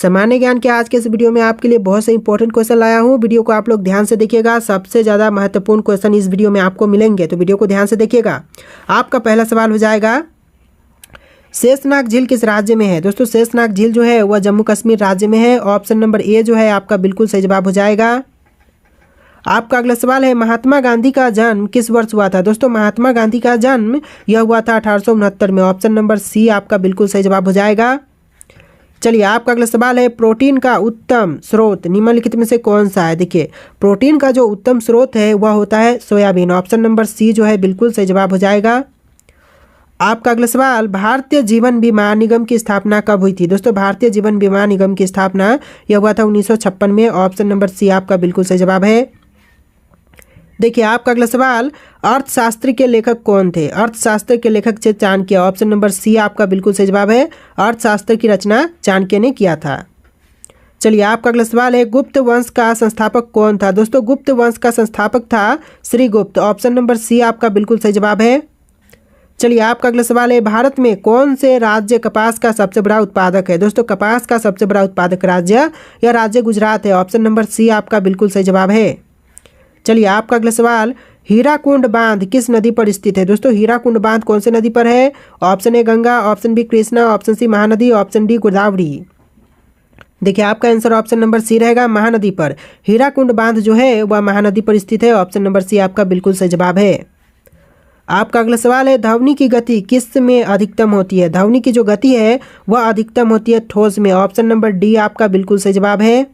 सामान्य ज्ञान के आज के इस वीडियो में आपके लिए बहुत से इंपॉर्टेंट क्वेश्चन लाया हूँ। वीडियो को आप लोग ध्यान से देखिएगा। सबसे ज़्यादा महत्वपूर्ण क्वेश्चन इस वीडियो में आपको मिलेंगे, तो वीडियो को ध्यान से देखिएगा। आपका पहला सवाल हो जाएगा, शेषनाग झील किस राज्य में है? दोस्तों शेषनाग झील जो है वह जम्मू कश्मीर राज्य में है। ऑप्शन नंबर ए जो है आपका बिल्कुल सही जवाब हो जाएगा। आपका अगला सवाल है, महात्मा गांधी का जन्म किस वर्ष हुआ था? दोस्तों महात्मा गांधी का जन्म यह हुआ था 1869 में। ऑप्शन नंबर सी आपका बिल्कुल सही जवाब हो जाएगा। चलिए आपका अगला सवाल है, प्रोटीन का उत्तम स्रोत निम्नलिखित में से कौन सा है? देखिए प्रोटीन का जो उत्तम स्रोत है वह होता है सोयाबीन। ऑप्शन नंबर सी जो है बिल्कुल सही जवाब हो जाएगा। आपका अगला सवाल, भारतीय जीवन बीमा निगम की स्थापना कब हुई थी? दोस्तों भारतीय जीवन बीमा निगम की स्थापना यह हुआ था 1956 में। ऑप्शन नंबर सी आपका बिल्कुल सही जवाब है। देखिए आपका अगला सवाल, अर्थशास्त्र के लेखक कौन थे? अर्थशास्त्र के लेखक थे चाणक्य। ऑप्शन नंबर सी आपका बिल्कुल सही जवाब है। अर्थशास्त्र की रचना चाणक्य ने किया था। चलिए आपका अगला सवाल है, गुप्त वंश का संस्थापक कौन था? दोस्तों गुप्त वंश का संस्थापक था श्रीगुप्त। ऑप्शन नंबर सी आपका बिल्कुल सही जवाब है। चलिए आपका अगला सवाल है, भारत में कौन से राज्य कपास का सबसे बड़ा उत्पादक है? दोस्तों कपास का सबसे बड़ा उत्पादक राज्य या राज्य गुजरात है। ऑप्शन नंबर सी आपका बिल्कुल सही जवाब है। चलिए आपका अगला सवाल, हीराकुंड बांध किस नदी पर स्थित है? दोस्तों हीराकुंड बांध कौन से नदी पर है? Option A Ganga, option B Krishna, option C Mahanadi, option D Godavari. देखिए आपका आंसर ऑप्शन नंबर सी रहेगा, महानदी पर। हीराकुंड बांध जो है वह महानदी पर स्थित है। ऑप्शन नंबर सी आपका बिल्कुल सही जवाब है। आपका अगला सवाल है, ध्वनि की गति किस में अधिकतम होती है? ध्वनि की जो गति है वह अधिकतम होती है ठोस में। ऑप्शन नंबर डी आपका बिल्कुल सही जवाब है।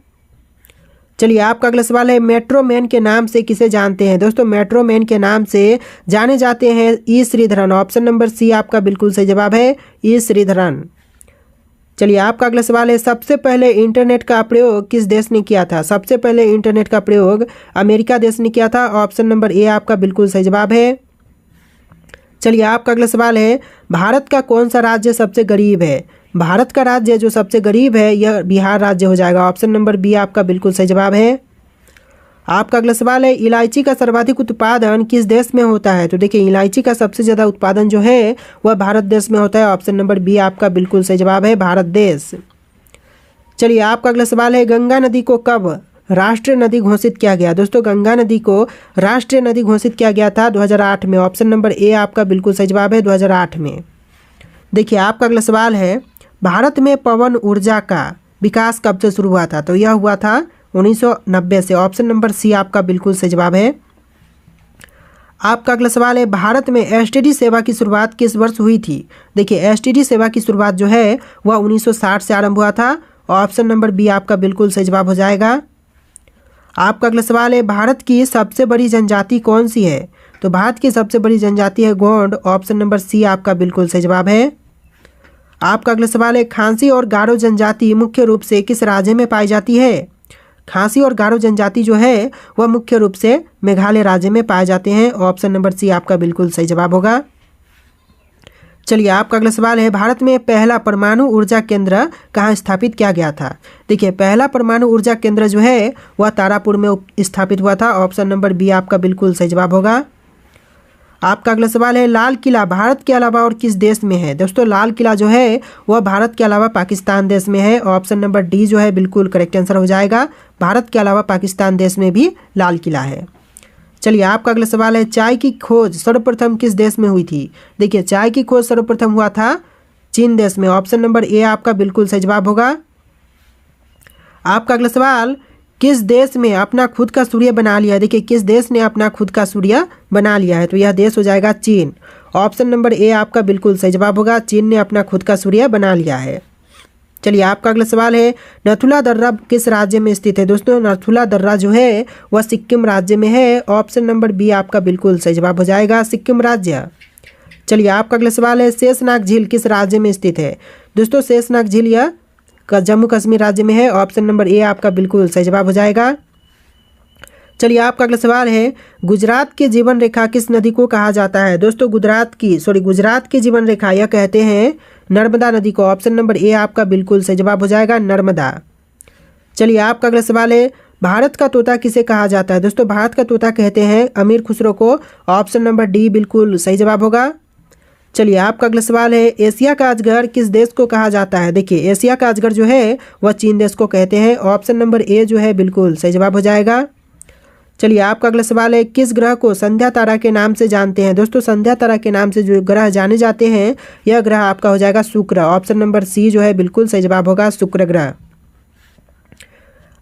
चलिए आपका अगला सवाल है, मेट्रो मैन के नाम से किसे जानते हैं? दोस्तों मेट्रो मैन के नाम से जाने जाते हैं ई श्रीधरन। ऑप्शन नंबर सी आपका बिल्कुल सही जवाब है, ई श्रीधरन। चलिए आपका अगला सवाल है, सबसे पहले इंटरनेट का प्रयोग किस देश ने किया था? सबसे पहले इंटरनेट का प्रयोग अमेरिका देश ने किया था। ऑप्शन नंबर ए आपका बिल्कुल सही जवाब है। चलिए आपका अगला सवाल है, भारत का कौन सा राज्य सबसे गरीब है? भारत का राज्य जो सबसे गरीब है यह बिहार राज्य हो जाएगा। ऑप्शन नंबर बी आपका बिल्कुल सही जवाब है। आपका अगला सवाल है, इलायची का सर्वाधिक उत्पादन किस देश में होता है? तो देखिए इलायची का सबसे ज़्यादा उत्पादन जो है वह भारत देश में होता है। ऑप्शन नंबर बी आपका बिल्कुल सही जवाब है, भारत देश। चलिए आपका अगला सवाल है, गंगा नदी को कब राष्ट्रीय नदी घोषित किया गया? दोस्तों गंगा नदी को राष्ट्रीय नदी घोषित किया गया था 2008 में। ऑप्शन नंबर ए आपका बिल्कुल सही जवाब है, 2008 में। देखिए आपका अगला सवाल है, भारत में पवन ऊर्जा का विकास कब से शुरू हुआ था? तो यह हुआ था 1990 से। ऑप्शन नंबर सी आपका बिल्कुल सही जवाब है। आपका अगला सवाल है, भारत में एसटीडी सेवा की शुरुआत किस वर्ष हुई थी? देखिए एसटीडी सेवा की शुरुआत जो है वह 1960 से आरंभ हुआ था। ऑप्शन नंबर बी आपका बिल्कुल सही जवाब हो जाएगा। आपका अगला सवाल है, भारत की सबसे बड़ी जनजाति कौन सी है? तो भारत की सबसे बड़ी जनजाति है गोंड। ऑप्शन नंबर सी आपका बिल्कुल सही जवाब है। आपका अगला सवाल है, खासी और गारो जनजाति मुख्य रूप से किस राज्य में पाई जाती है? खासी और गारो जनजाति जो है वह मुख्य रूप से मेघालय राज्य में पाए जाते हैं। ऑप्शन नंबर सी आपका बिल्कुल सही जवाब होगा। चलिए आपका अगला सवाल है, भारत में पहला परमाणु ऊर्जा केंद्र कहाँ स्थापित किया गया था? देखिए पहला परमाणु ऊर्जा केंद्र जो है वह तारापुर में स्थापित हुआ था। ऑप्शन नंबर बी आपका बिल्कुल सही जवाब होगा। आपका अगला सवाल है, लाल किला भारत के अलावा और किस देश में है? दोस्तों लाल किला जो है वह भारत के अलावा पाकिस्तान देश में है। ऑप्शन नंबर डी जो है बिल्कुल करेक्ट आंसर हो जाएगा। भारत के अलावा पाकिस्तान देश में भी लाल किला है। चलिए आपका अगला सवाल है, चाय की खोज सर्वप्रथम किस देश में हुई थी? देखिए चाय की खोज सर्वप्रथम हुआ था चीन देश में। ऑप्शन नंबर ए आपका बिल्कुल सही जवाब होगा। आपका अगला सवाल, किस देश में अपना खुद का सूर्य बना लिया है? देखिए किस देश ने अपना खुद का सूर्य बना लिया है? तो यह देश हो जाएगा चीन। ऑप्शन नंबर ए आपका बिल्कुल सही जवाब होगा, चीन ने अपना खुद का सूर्य बना लिया है। चलिए आपका अगला सवाल है, नथुला दर्रा किस राज्य में स्थित है? दोस्तों नथुला दर्रा जो है वह सिक्किम राज्य में है। ऑप्शन नंबर बी आपका बिल्कुल सही जवाब हो जाएगा, सिक्किम राज्य। चलिए आपका अगला सवाल है, शेषनाग झील किस राज्य में स्थित है? दोस्तों शेषनाग झील यह जम्मू कश्मीर राज्य में है। ऑप्शन नंबर ए आपका बिल्कुल सही जवाब हो जाएगा। चलिए आपका अगला सवाल है, गुजरात की जीवन रेखा किस नदी को कहा जाता है? दोस्तों गुजरात की जीवन रेखा यह कहते हैं नर्मदा नदी को। ऑप्शन नंबर ए आपका बिल्कुल सही जवाब हो जाएगा, नर्मदा। चलिए आपका अगला सवाल है, भारत का तोता किसे कहा जाता है? दोस्तों भारत का तोता कहते हैं अमीर खुसरो को। ऑप्शन नंबर डी बिल्कुल सही जवाब होगा। चलिए आपका अगला सवाल है, एशिया का अजगर किस देश को कहा जाता है। देखिए एशिया का अजगर जो है वह चीन देश को कहते हैं। ऑप्शन नंबर ए जो है बिल्कुल सही जवाब हो जाएगा। चलिए आपका अगला सवाल है, किस ग्रह को संध्या तारा के नाम से जानते हैं। दोस्तों संध्या तारा के नाम से जो ग्रह जाने जाते हैं यह ग्रह आपका हो जाएगा शुक्र। ऑप्शन नंबर सी जो है बिल्कुल सही जवाब होगा, शुक्र ग्रह।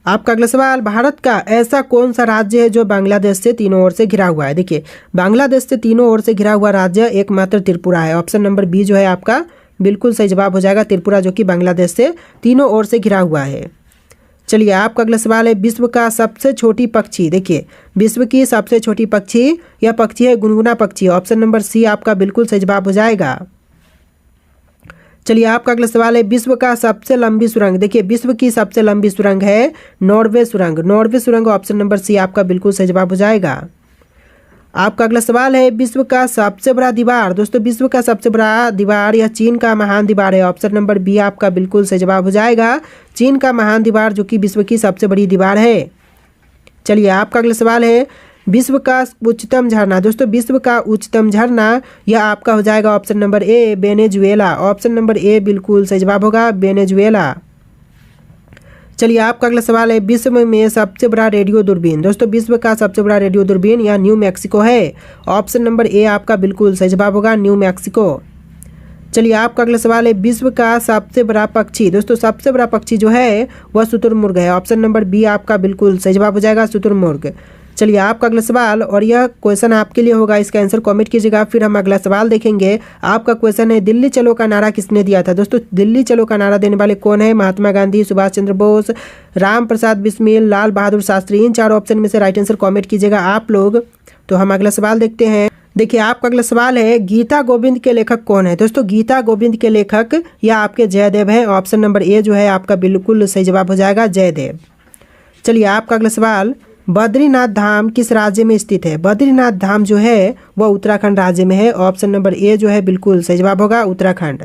आपका अगला सवाल, भारत का ऐसा कौन सा राज्य है जो बांग्लादेश से तीनों ओर से घिरा हुआ है। देखिए बांग्लादेश से तीनों ओर से घिरा हुआ राज्य एकमात्र त्रिपुरा है। ऑप्शन नंबर बी जो है आपका बिल्कुल सही जवाब हो जाएगा, त्रिपुरा, जो कि बांग्लादेश से तीनों ओर से घिरा हुआ है। चलिए आपका अगला सवाल है, विश्व का सबसे छोटी पक्षी। देखिए विश्व की सबसे छोटी पक्षी, यह पक्षी है गुनगुना पक्षी। ऑप्शन नंबर सी आपका बिल्कुल सही जवाब हो जाएगा। चलिए आपका अगला सवाल है, विश्व का सबसे लंबी सुरंग। देखिए विश्व की सबसे लंबी सुरंग है नॉर्वे सुरंग। नॉर्वे सुरंग, ऑप्शन नंबर सी आपका बिल्कुल सही जवाब हो जाएगा। आपका अगला सवाल है, विश्व का सबसे बड़ा दीवार। दोस्तों विश्व का सबसे बड़ा दीवार यह चीन का महान दीवार है। ऑप्शन नंबर बी आपका बिल्कुल सही जवाब हो जाएगा, चीन का महान दीवार, जो कि विश्व की सबसे बड़ी दीवार है। चलिए आपका अगला सवाल है, विश्व का उच्चतम झरना। दोस्तों विश्व का उच्चतम झरना यह आपका हो जाएगा option number A, Venezuela. Option number A बिल्कुल सही जवाब होगा, वेनेजुएला। चलिए आपका अगला सवाल है, विश्व में सबसे बड़ा रेडियो दूरबीन। दोस्तों विश्व का सबसे बड़ा रेडियो दूरबीन यह न्यू मैक्सिको है। ऑप्शन नंबर ए आपका बिल्कुल सही जवाब होगा, न्यू मैक्सिको। चलिए आपका अगला सवाल है, विश्व का सबसे बड़ा पक्षी। दोस्तों सबसे बड़ा पक्षी जो है वह शुतुरमुर्ग है। ऑप्शन नंबर बी आपका बिल्कुल सही जवाब हो जाएगा, शुतुरमुर्ग। चलिए आपका अगला सवाल, और यह क्वेश्चन आपके लिए होगा, इसका आंसर कमेंट कीजिएगा, फिर हम अगला सवाल देखेंगे। आपका क्वेश्चन है, दिल्ली चलो का नारा किसने दिया था। दोस्तों दिल्ली चलो का नारा देने वाले कौन है। महात्मा गांधी, सुभाष चंद्र बोस, राम प्रसाद बिस्मिल, लाल बहादुर शास्त्री। इन चारों ऑप्शन में से राइट आंसर कमेंट कीजिएगा आप लोग। तो हम अगला सवाल देखते हैं। देखिए आपका अगला सवाल है, गीता गोविंद के लेखक कौन है। दोस्तों गीता गोविंद के लेखक या आपके जयदेव है। ऑप्शन नंबर ए जो है आपका बिल्कुल सही जवाब हो जाएगा, जयदेव। चलिए आपका अगला सवाल, बद्रीनाथ धाम किस राज्य में स्थित है। बद्रीनाथ धाम जो है वह उत्तराखंड राज्य में है। ऑप्शन नंबर ए जो है बिल्कुल सही जवाब होगा, उत्तराखंड।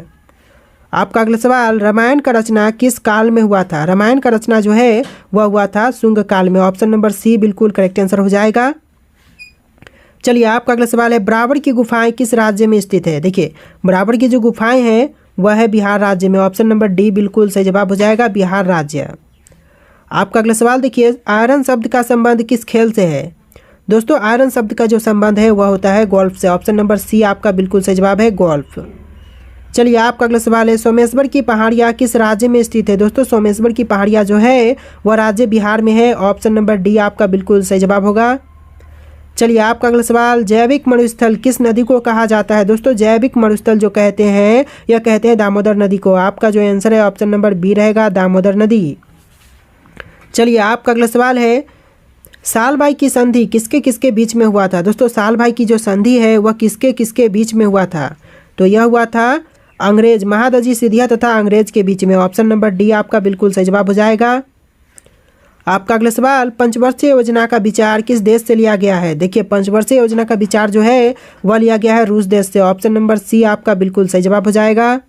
आपका अगला सवाल, रामायण का रचना किस काल में हुआ था। रामायण का रचना जो है वह हुआ था शुंग काल में। ऑप्शन नंबर सी बिल्कुल करेक्ट आंसर हो जाएगा। चलिए आपका अगला सवाल है, बराबर की गुफाएं किस राज्य में स्थित है। देखिए बराबर की जो गुफाएं हैं वह है बिहार राज्य में। ऑप्शन नंबर डी बिल्कुल सही जवाब हो जाएगा, बिहार राज्य। आपका अगला सवाल देखिए, आयरन शब्द का संबंध किस खेल से है। दोस्तों आयरन शब्द का जो संबंध है वह होता है गोल्फ से। ऑप्शन नंबर सी आपका बिल्कुल सही जवाब है, गोल्फ। चलिए आपका अगला सवाल है, सोमेश्वर की पहाड़ियाँ किस राज्य में स्थित है। दोस्तों सोमेश्वर की पहाड़ियाँ जो है वह राज्य बिहार में है। ऑप्शन नंबर डी आपका बिल्कुल सही जवाब होगा। चलिए आपका अगला सवाल, जैविक मरुस्थल किस नदी को कहा जाता है। दोस्तों जैविक मरुस्थल जो कहते हैं यह कहते हैं दामोदर नदी को। आपका जो आंसर है ऑप्शन नंबर बी रहेगा, दामोदर नदी। चलिए आपका अगला सवाल है, साल भाई की संधि किसके किसके बीच में हुआ था। दोस्तों साल भाई की जो संधि है वह किसके किसके बीच में हुआ था। तो यह हुआ था अंग्रेज, महादजी सिंधिया तथा अंग्रेज के बीच में। ऑप्शन नंबर डी आपका बिल्कुल सही जवाब हो जाएगा। आपका अगला सवाल, पंचवर्षीय योजना का विचार किस देश से लिया गया है। देखिए पंचवर्षीय योजना का विचार जो है वह लिया गया है रूस देश से। ऑप्शन नंबर सी आपका बिल्कुल सही जवाब हो जाएगा।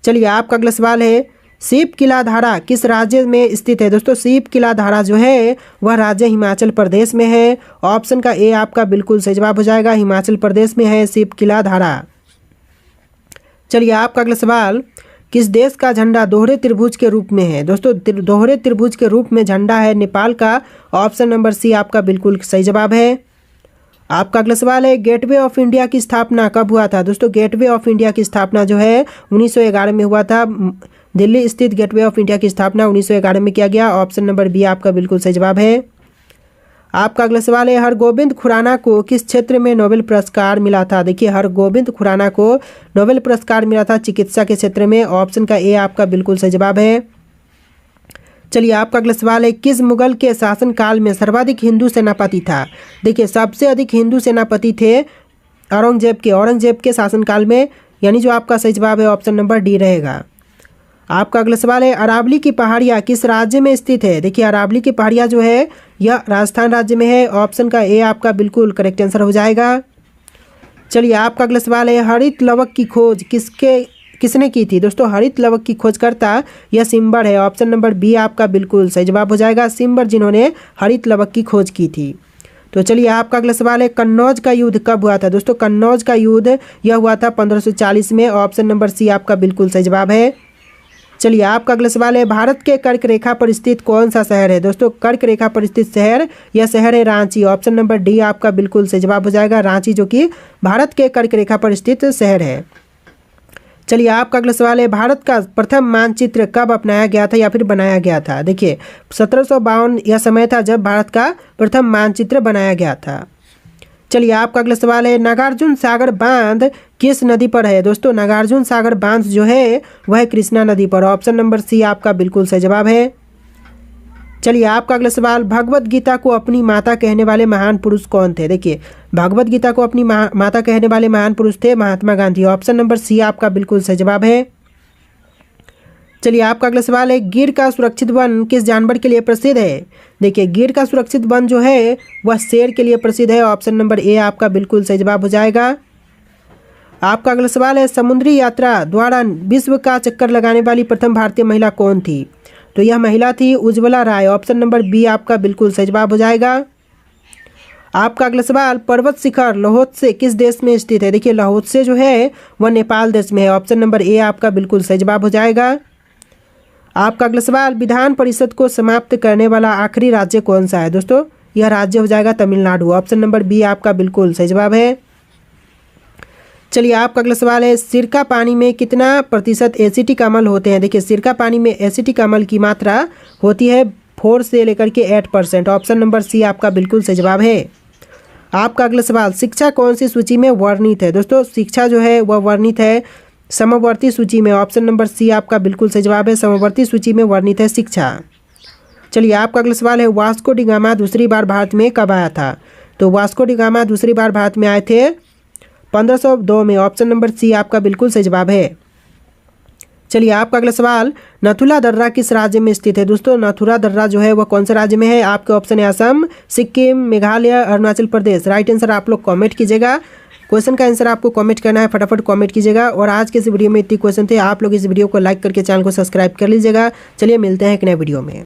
चलिए आपका अगला सवाल है, सीप किला धारा किस राज्य में स्थित है। दोस्तों सीप किला धारा जो है वह राज्य हिमाचल प्रदेश में है। ऑप्शन का ए आपका बिल्कुल सही जवाब हो जाएगा, हिमाचल प्रदेश में है सीप किला धारा। चलिए आपका अगला सवाल, किस देश का झंडा दोहरे त्रिभुज के रूप में है। दोस्तों दोहरे त्रिभुज के रूप में झंडा है नेपाल का। ऑप्शन नंबर सी आपका बिल्कुल सही जवाब है। आपका अगला सवाल है, गेटवे ऑफ इंडिया की स्थापना कब हुआ था। दोस्तों गेटवे ऑफ इंडिया की स्थापना जो है 1911 में हुआ था। दिल्ली स्थित गेटवे ऑफ इंडिया की स्थापना 1911 में किया गया। ऑप्शन नंबर बी आपका बिल्कुल सही जवाब है। आपका अगला सवाल है, हरगोबिंद खुराना को किस क्षेत्र में नोबेल पुरस्कार मिला था। देखिए हरगोबिंद खुराना को नोबेल पुरस्कार मिला था चिकित्सा के क्षेत्र में। ऑप्शन का ए आपका बिल्कुल सही जवाब है। चलिए आपका अगला सवाल है, किस मुगल के शासनकाल में सर्वाधिक हिंदू सेनापति था। देखिए सबसे अधिक हिंदू सेनापति थे औरंगजेब के शासनकाल में, यानी जो आपका सही जवाब है ऑप्शन नंबर डी रहेगा। आपका अगला सवाल है, अरावली की पहाड़ियाँ किस राज्य में स्थित है। देखिए अरावली की पहाड़ियाँ जो है यह राजस्थान राज्य में है। ऑप्शन का ए आपका बिल्कुल करेक्ट आंसर हो जाएगा। चलिए आपका अगला सवाल है, हरित लवक की खोज किसने की थी। दोस्तों हरित लवक की खोजकर्ता यह सिम्बर है। ऑप्शन नंबर बी आपका बिल्कुल सही जवाब हो जाएगा, सिम्बर जिन्होंने हरित लवक की खोज की थी। तो चलिए आपका अगला सवाल है, कन्नौज का युद्ध कब हुआ था? दोस्तों कन्नौज का युद्ध यह हुआ था 1540 में। ऑप्शन नंबर सी आपका बिल्कुल सही जवाब है। चलिए आपका अगला सवाल है, भारत के कर्क रेखा पर स्थित कौन सा शहर है? दोस्तों कर्क रेखा पर स्थित शहर, यह शहर है रांची। ऑप्शन नंबर डी आपका बिल्कुल सही जवाब हो जाएगा, रांची, जो कि भारत के कर्क रेखा पर स्थित शहर है। चलिए आपका अगला सवाल है, भारत का प्रथम मानचित्र कब अपनाया गया था या फिर बनाया गया था? देखिए 1752 यह समय था जब भारत का प्रथम मानचित्र बनाया गया था। चलिए आपका अगला सवाल है, नागार्जुन सागर बांध किस नदी पर है? दोस्तों नागार्जुन सागर बांध जो है वह कृष्णा नदी पर। ऑप्शन नंबर सी आपका बिल्कुल सही जवाब है। चलिए आपका अगला सवाल, भगवत गीता को अपनी माता कहने वाले महान पुरुष कौन थे? देखिए भगवत गीता को अपनी माता कहने वाले महान पुरुष थे Mahatma Gandhi. Option number C आपका बिल्कुल सही जवाब है। चलिए आपका अगला सवाल है, गिर का सुरक्षित वन किस जानवर के लिए प्रसिद्ध है? देखिए गिर का सुरक्षित वन जो है वह शेर के लिए प्रसिद्ध है। ऑप्शन नंबर ए आपका बिल्कुल सही जवाब हो जाएगा। आपका अगला सवाल है, समुद्री यात्रा द्वारा विश्व का चक्कर लगाने वाली प्रथम भारतीय महिला कौन थी? तो यह महिला थी उज्ज्वला राय। ऑप्शन नंबर बी आपका बिल्कुल सही जवाब हो जाएगा। आपका अगला सवाल, पर्वत शिखर लाओत्से किस देश में स्थित है? देखिए लाओत्से जो है वह नेपाल देश में है। ऑप्शन नंबर ए आपका बिल्कुल सही जवाब हो जाएगा। आपका अगला सवाल, विधान परिषद को समाप्त करने वाला आखिरी राज्य कौन सा है? दोस्तों यह राज्य हो जाएगा तमिलनाडु। ऑप्शन नंबर बी आपका बिल्कुल सही जवाब है। चलिए आपका अगला सवाल है, सिरका पानी में कितना प्रतिशत एसिटिक अम्ल होते हैं? देखिए सिरका पानी में एसिटिक अम्ल की मात्रा होती है 4 से लेकर के 8%। ऑप्शन नंबर सी आपका बिल्कुल सही जवाब है। आपका अगला सवाल, शिक्षा कौन सी सूची में वर्णित है? दोस्तों शिक्षा जो है वह वर्णित है समवर्ती सूची में। ऑप्शन नंबर सी आपका बिल्कुल सही जवाब है, समवर्ती सूची में वर्णित है शिक्षा। चलिए आपका अगला सवाल है, वास्को डी गामा दूसरी बार भारत में कब आया था? तो वास्को डी गामा दूसरी बार भारत में आए थे 1502 में। ऑप्शन नंबर सी आपका बिल्कुल सही जवाब है। चलिए आपका अगला सवाल, नथुला दर्रा किस राज्य में स्थित है? दोस्तों नथुला दर्रा जो है वह कौन से राज्य में है? आपके ऑप्शन है असम, सिक्किम, मेघालय, अरुणाचल प्रदेश। राइट आंसर आप लोग कमेंट कीजिएगा। क्वेश्चन का आंसर आपको कमेंट करना है, फटाफट कमेंट कीजिएगा। और आज के इस वीडियो में इतनी क्वेश्चन थे, आप लोग इस वीडियो को लाइक करके चैनल को सब्सक्राइब कर लीजिएगा। चलिए मिलते हैं एक नए वीडियो में।